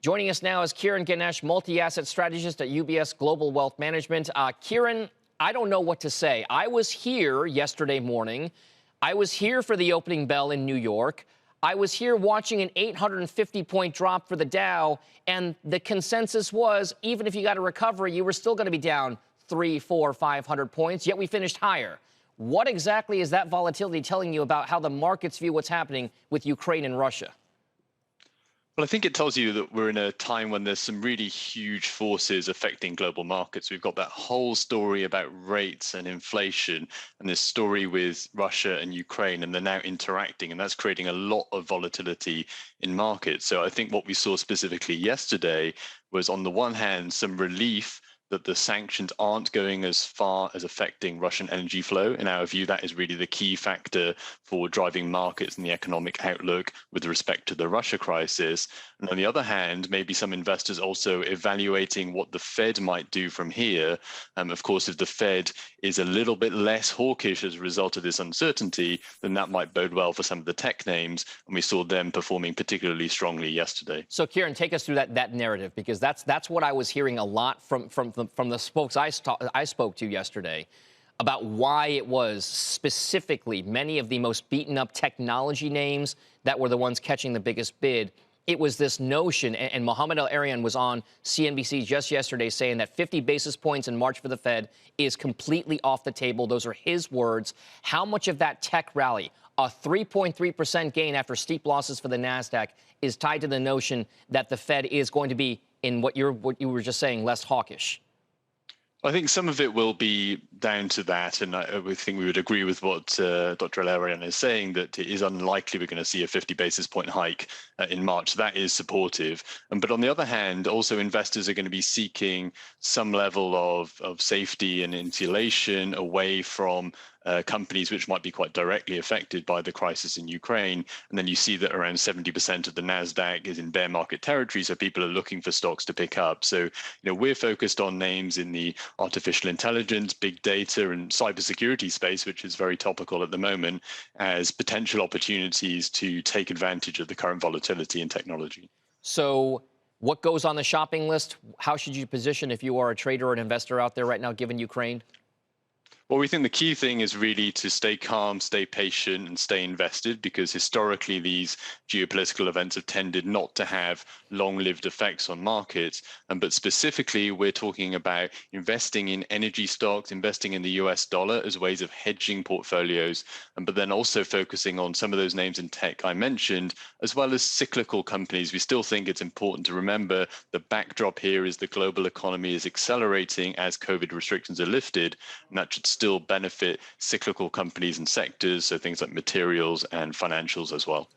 Joining us now is Kiran Ganesh, multi-asset strategist at UBS Global Wealth Management. Kiran, I don't know what to say. I was here yesterday morning. I was here for the opening bell in New York. I was here watching an 850-point drop for the Dow, and the consensus was, even if you got a recovery, you were still going to be down 300, 400, 500 points, yet we finished higher. What exactly is that volatility telling you about how the markets view what's happening with Ukraine and Russia? Well, I think it tells you that we're in a time when there's some really huge forces affecting global markets. We've got that whole story about rates and inflation, and this story with Russia and Ukraine, and they're now interacting, and that's creating a lot of volatility in markets. So I think what we saw specifically yesterday was, on the one hand, some relief that the sanctions aren't going as far as affecting Russian energy flow. In our view, that is really the key factor for driving markets and the economic outlook with respect to the Russia crisis. And on the other hand, maybe some investors also evaluating what the Fed might do from here. Of course, if the Fed is a little bit less hawkish as a result of this uncertainty, then that might bode well for some of the tech names. And we saw them performing particularly strongly yesterday. So, Kiran, take us through that narrative, because that's what I was hearing a lot from the folks I spoke to yesterday about why it was specifically many of the most beaten up technology names that were the ones catching the biggest bid. It was this notion, and Mohamed El-Erian was on CNBC just yesterday saying that 50 basis points in March for the Fed is completely off the table. Those are his words. How much of that tech rally, a 3.3% gain after steep losses for the NASDAQ, is tied to the notion that the Fed is going to be, in what you were just saying, less hawkish? I think some of it will be down to that, and I would think we would agree with what Dr. El-Erian is saying, that it is unlikely we're going to see a 50 basis point hike in March. That is supportive. But on the other hand, also investors are going to be seeking some level of safety and insulation away from companies which might be quite directly affected by the crisis in Ukraine. And then you see that around 70% of the NASDAQ is in bear market territory, so people are looking for stocks to pick up. So, we're focused on names in the artificial intelligence, big data, and cybersecurity space, which is very topical at the moment, as potential opportunities to take advantage of the current volatility in technology. So what goes on the shopping list? How should you position if you are a trader or an investor out there right now, given Ukraine? Well, we think the key thing is really to stay calm, stay patient, and stay invested, because historically these geopolitical events have tended not to have long-lived effects on markets. But specifically, we're talking about investing in energy stocks, investing in the US dollar as ways of hedging portfolios, but then also focusing on some of those names in tech I mentioned, as well as cyclical companies. We still think it's important to remember the backdrop here is the global economy is accelerating as COVID restrictions are lifted, and that should still benefit cyclical companies and sectors, so things like materials and financials as well.